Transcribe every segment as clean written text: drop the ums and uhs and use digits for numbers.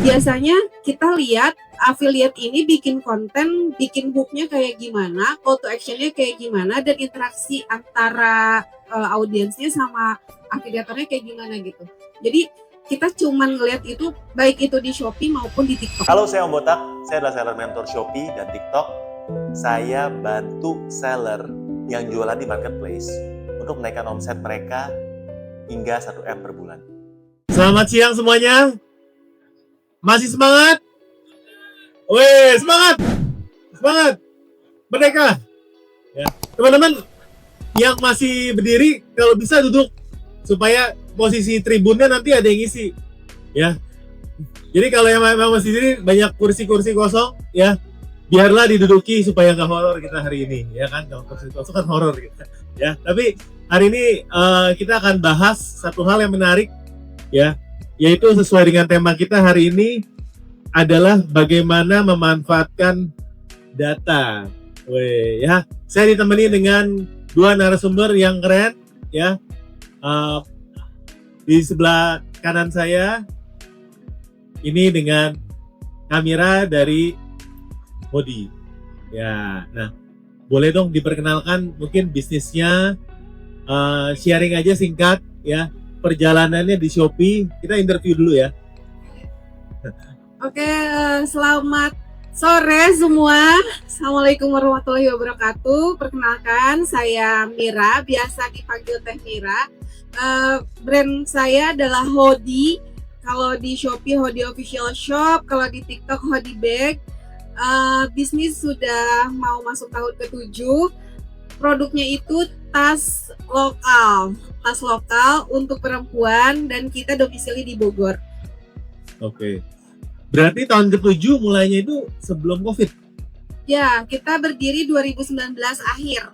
Biasanya kita lihat affiliate ini bikin konten, bikin hook-nya kayak gimana, call to action-nya kayak gimana, dan interaksi antara audiensnya sama afiliatornya kayak gimana gitu. Jadi kita cuman ngelihat itu baik itu di Shopee maupun di TikTok. Halo, saya Om Botak. Saya adalah seller mentor Shopee dan TikTok. Saya bantu seller yang jualan di marketplace untuk menaikkan omset mereka hingga 1M per bulan. Selamat siang semuanya. Masih semangat? Weh, semangat! Semangat! Merdeka! Ya. Teman-teman yang masih berdiri, kalau bisa duduk supaya posisi tribunnya nanti ada yang isi. Ya. Jadi kalau yang masih berdiri banyak kursi-kursi kosong, ya biarlah diduduki supaya nggak horor kita hari ini, ya kan? Kalau kursi kosong kan horor gitu. Ya. Tapi hari ini kita akan bahas satu hal yang menarik, ya, yaitu sesuai dengan tema kita hari ini adalah bagaimana memanfaatkan data. Weh, ya, saya ditemani dengan dua narasumber yang keren, ya. Di sebelah kanan saya ini dengan kamera dari Hodi. Ya, nah, boleh dong diperkenalkan mungkin bisnisnya, sharing aja singkat, ya. Perjalanannya di Shopee, kita interview dulu ya. Oke, selamat sore semua. Assalamualaikum warahmatullahi wabarakatuh. Perkenalkan, saya Mira, biasa dipanggil Teh Mira. Brand saya adalah Hodi. Kalau di Shopee Hodi Official Shop, kalau di TikTok Hodi Bag. Bisnis sudah mau masuk tahun ke-7. Produknya itu tas lokal untuk perempuan dan kita domisili di Bogor. Oke. Berarti tahun ke-7 mulainya itu sebelum Covid? Ya, kita berdiri 2019 akhir.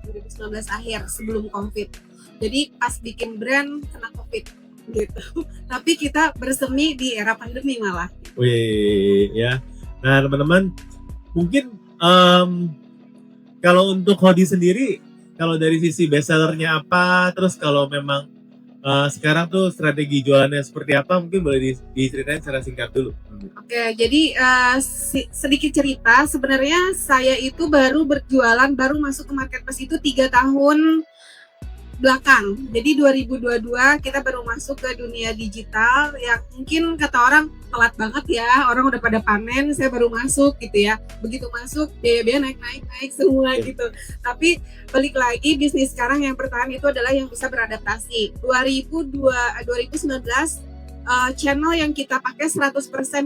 2019 akhir sebelum Covid. Jadi pas bikin brand kena Covid gitu. Tapi kita bersemi di era pandemi malah. Wih, ya. Nah, teman-teman, mungkin kalau untuk Hodi sendiri, kalau dari sisi bestsellernya apa, terus kalau memang sekarang tuh strategi jualannya seperti apa, mungkin boleh diceritain secara singkat dulu. Oke, jadi sedikit cerita, sebenarnya saya itu baru masuk ke marketplace itu 3 tahun belakang. Jadi 2022 kita baru masuk ke dunia digital yang mungkin kata orang telat banget ya, orang udah pada panen, saya baru masuk gitu ya. Begitu masuk biaya-biaya naik semua gitu. Tapi balik lagi bisnis sekarang yang bertahan itu adalah yang bisa beradaptasi. 2019 channel yang kita pakai 100%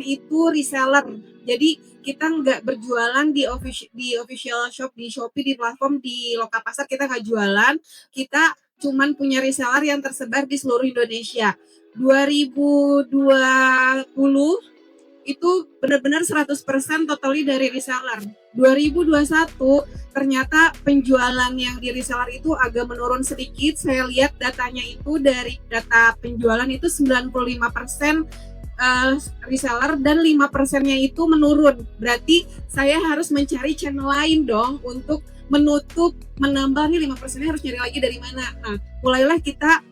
itu reseller. Jadi kita nggak berjualan di official shop, di Shopee, di platform, di Lokapasar kita nggak jualan. Kita cuman punya reseller yang tersebar di seluruh Indonesia. 2020 itu benar-benar 100% totally dari reseller. 2021 ternyata penjualan yang di reseller itu agak menurun sedikit. Saya lihat datanya itu dari data penjualan itu 95% reseller dan 5%-nya itu menurun. Berarti saya harus mencari channel lain dong untuk menambah nih 5%-nya harus nyari lagi dari mana. Nah, mulailah kita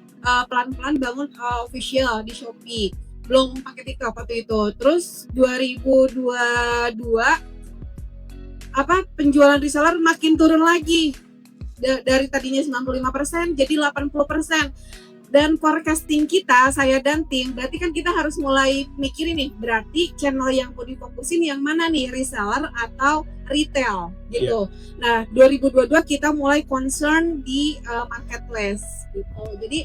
pelan-pelan bangun official di Shopee. Belum pakai TikTok waktu itu. Terus 2022 penjualan reseller makin turun lagi. Dari tadinya 95% jadi 80%. Dan forecasting kita, saya dan tim, berarti kan kita harus mulai mikirin nih, berarti channel yang mau difokusin yang mana nih, reseller atau retail gitu. Nah, 2022 kita mulai concern di marketplace gitu. Jadi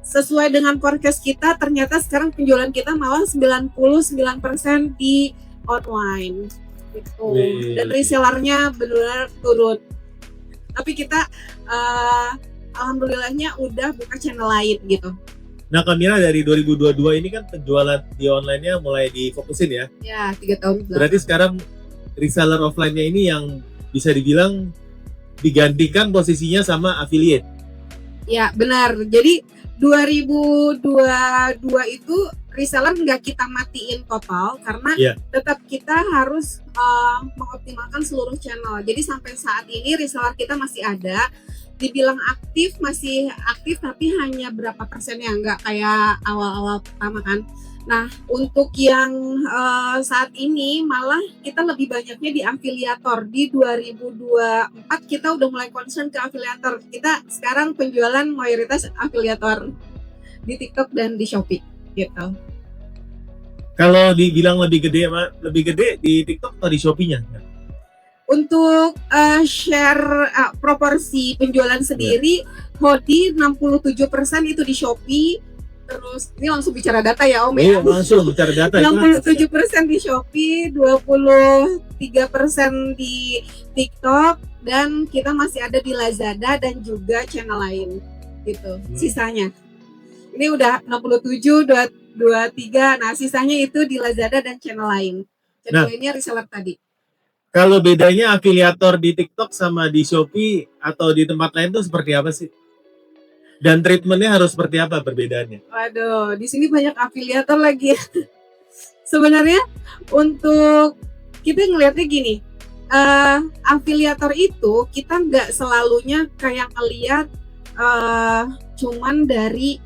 sesuai dengan forecast kita, ternyata sekarang penjualan kita malah 99% di online gitu. Dan resellernya benar-benar turun. Tapi kita alhamdulillahnya udah buka channel lain gitu. Nah, Kamira dari 2022 ini kan penjualan di online-nya mulai difokusin ya? Ya, 3 tahun. Berarti sekarang reseller offline-nya ini yang bisa dibilang digantikan posisinya sama affiliate? Ya, benar. Jadi 2022 itu reseller nggak kita matiin total karena tetap kita harus mengoptimalkan seluruh channel. Jadi sampai saat ini reseller kita masih ada. Dibilang masih aktif tapi hanya berapa persennya, nggak kayak awal-awal pertama kan. Nah, untuk yang saat ini malah kita lebih banyaknya di afiliator. Di 2024 kita udah mulai concern ke afiliator. Kita sekarang penjualan mayoritas afiliator di TikTok dan di Shopee gitu. Kalau dibilang lebih gede di TikTok atau di Shopee-nya? Untuk share proporsi penjualan sendiri, hoodie 67% itu di Shopee. Terus ini langsung bicara data ya Om ya. Langsung bicara data. 67% di Shopee, 23% di TikTok, dan kita masih ada di Lazada dan juga channel lain gitu. Sisanya. Ini udah 67, 23. Nah, sisanya itu di Lazada dan channel lain. Channel lainnya reseller tadi. Kalau bedanya afiliator di TikTok sama di Shopee atau di tempat lain tuh seperti apa sih? Dan treatmentnya harus seperti apa perbedaannya? Waduh, di sini banyak afiliator lagi. Sebenarnya untuk kita ngelihatnya gini, afiliator itu kita nggak selalunya kayak ngelihat cuman dari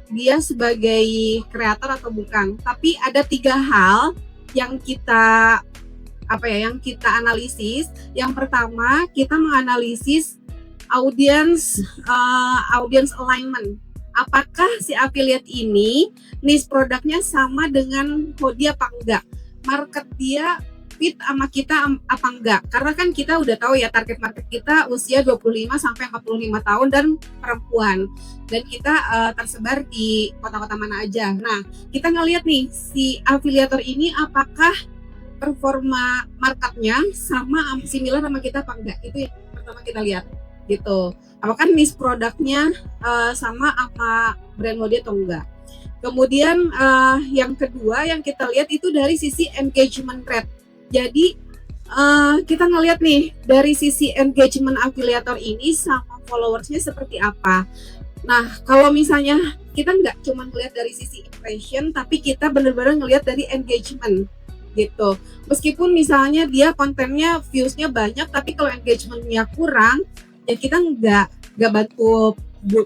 dia sebagai kreator atau bukan, tapi ada 3 hal yang kita analisis. Yang pertama, kita menganalisis audience alignment. Apakah si affiliate ini niche produknya sama dengan hoodie apa enggak? Market dia fit sama kita apa enggak? Karena kan kita udah tahu ya target market kita usia 25 sampai 45 tahun dan perempuan. Dan kita tersebar di kota-kota mana aja. Nah, kita ngelihat nih si afiliator ini apakah performa marketnya sama similar sama kita apa enggak? Itu yang pertama kita lihat gitu. Apakah niche produknya sama brand mode atau enggak? Kemudian yang kedua yang kita lihat itu dari sisi engagement rate. Jadi kita ngelihat nih dari sisi engagement afiliator ini sama followersnya seperti apa. Nah, kalau misalnya kita nggak cuma ngelihat dari sisi impression, tapi kita benar-benar ngelihat dari engagement gitu. Meskipun misalnya dia kontennya viewsnya banyak, tapi kalau engagementnya kurang, ya kita nggak bantu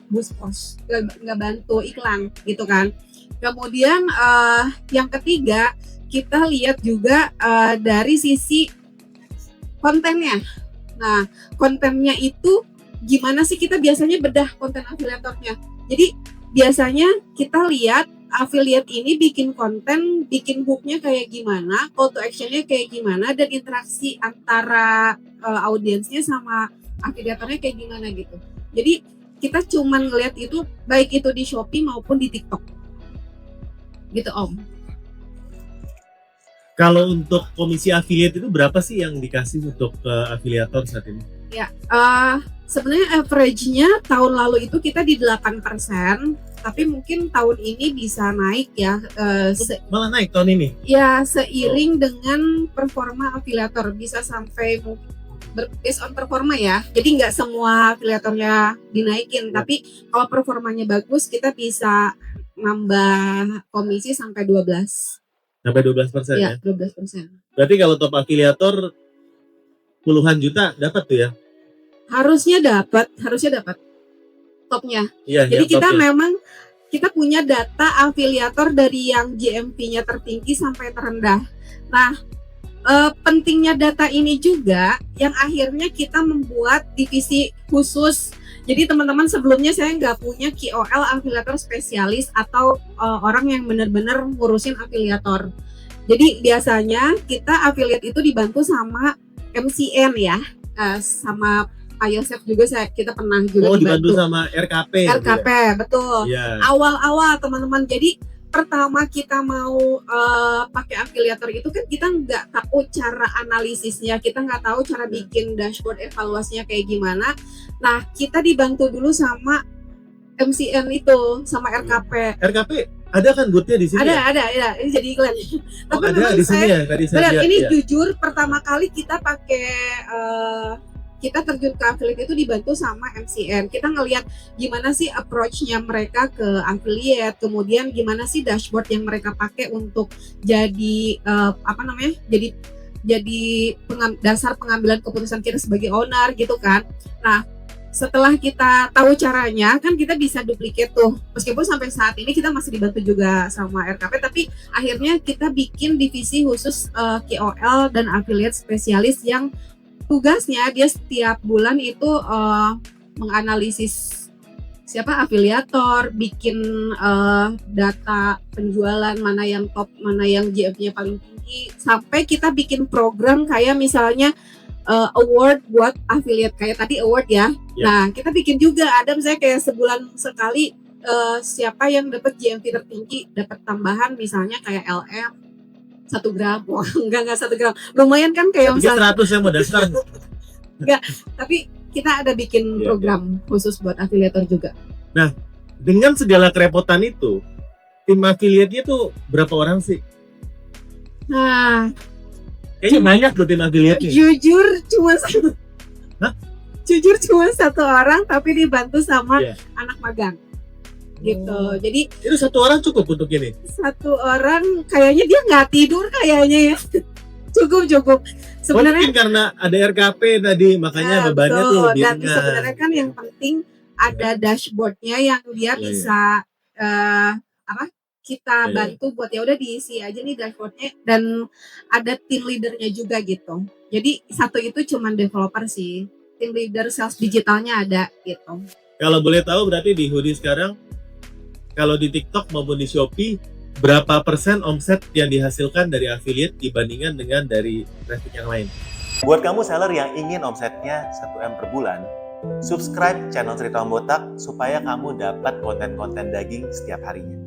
boost post, nggak bantu iklan gitu kan. Kemudian yang ketiga kita lihat juga dari sisi kontennya. Nah, kontennya itu gimana sih kita biasanya bedah konten afiliatornya. Jadi biasanya kita lihat affiliate ini bikin konten, bikin hooknya kayak gimana, call to actionnya kayak gimana, dan interaksi antara audiensnya sama afiliatornya kayak gimana gitu. Jadi kita cuman ngelihat itu baik itu di Shopee maupun di TikTok. Gitu Om. Kalau untuk komisi affiliate itu berapa sih yang dikasih untuk afiliator saat ini? Ya, sebenarnya average-nya tahun lalu itu kita di 8%, tapi mungkin tahun ini bisa naik ya. Malah naik tahun ini? Ya, seiring dengan performa afiliator bisa sampai based on performa ya. Jadi nggak semua afiliatornya dinaikin, tapi kalau performanya bagus kita bisa nambah komisi sampai 12. Sampai 12% ya? 12%. Berarti kalau top afiliator puluhan juta dapat tuh ya? Harusnya dapat topnya. Iya, jadi kita topnya. memang kita punya data afiliator dari yang GMV-nya tertinggi sampai terendah. Nah, pentingnya data ini juga yang akhirnya kita membuat divisi khusus. Jadi teman-teman sebelumnya saya nggak punya KOL afiliator spesialis atau orang yang benar-benar ngurusin afiliator. Jadi biasanya kita affiliate itu dibantu sama MCN ya, sama Pak Yosef juga kita pernah juga dibantu sama RKP. RKP ya? Betul. Yeah. Awal-awal teman-teman. Jadi pertama kita mau pakai afiliator itu kan kita nggak tahu cara analisisnya, kita nggak tahu cara bikin dashboard evaluasinya kayak gimana. Nah, kita dibantu dulu sama MCN itu, sama RKP. RKP ada kan boothnya di sini? Ada. Ini jadi iklan. Tapi ada di sini ya tadi saya lihat. Ini jujur pertama kali kita pakai kita terjun ke affiliate itu dibantu sama MCN. Kita ngelihat gimana sih approach-nya mereka ke affiliate, kemudian gimana sih dashboard yang mereka pakai untuk jadi jadi dasar pengambilan keputusan kita sebagai owner gitu kan. Nah, setelah kita tahu caranya, kan kita bisa duplicate tuh. Meskipun sampai saat ini kita masih dibantu juga sama RKP, tapi akhirnya kita bikin divisi khusus KOL dan affiliate spesialis yang tugasnya dia setiap bulan itu menganalisis siapa afiliator, bikin data penjualan, mana yang top, mana yang GF-nya paling tinggi, sampai kita bikin program kayak misalnya award buat affiliate kayak tadi award ya. Ya. Nah, kita bikin juga ada misalnya kayak sebulan sekali siapa yang dapat GMV tertinggi dapat tambahan misalnya kayak LM 1 gram. Wah, enggak 1 gram. Lumayan kan kayak Tiga misalnya, 100 yang mau dasar. tapi kita ada bikin Iya, program khusus buat afiliator juga. Dengan segala kerepotan itu, tim affiliate-nya tuh berapa orang sih? Nah, Kayaknya banyak tuh tim affiliate-nya. jujur cuma satu. Hah? Jujur cuma 1 orang tapi dibantu sama Iya. anak magang. Gitu. Oh. Jadi Itu 1 orang cukup untuk ini. 1 orang kayaknya dia nggak tidur kayaknya ya. Cukup. Sebenarnya Mungkin karena ada RKP tadi, makanya ya, bebannya betul. tuh lebih Dan ringan. sebenarnya kan yang penting ada dashboardnya yang dia Iya, bisa kita Iya. bantu buat ya udah diisi aja nih dashboardnya, dan ada tim leadernya juga gitu. Jadi satu itu cuman developer sih, tim leader sales digitalnya ada gitu. Kalau boleh tahu berarti di Hoodie sekarang, kalau di TikTok maupun di Shopee, berapa persen omset yang dihasilkan dari affiliate dibandingkan dengan dari traffic yang lain? Buat kamu seller yang ingin omsetnya 1M per bulan, subscribe channel Cerita Om Botak supaya kamu dapat konten-konten daging setiap harinya.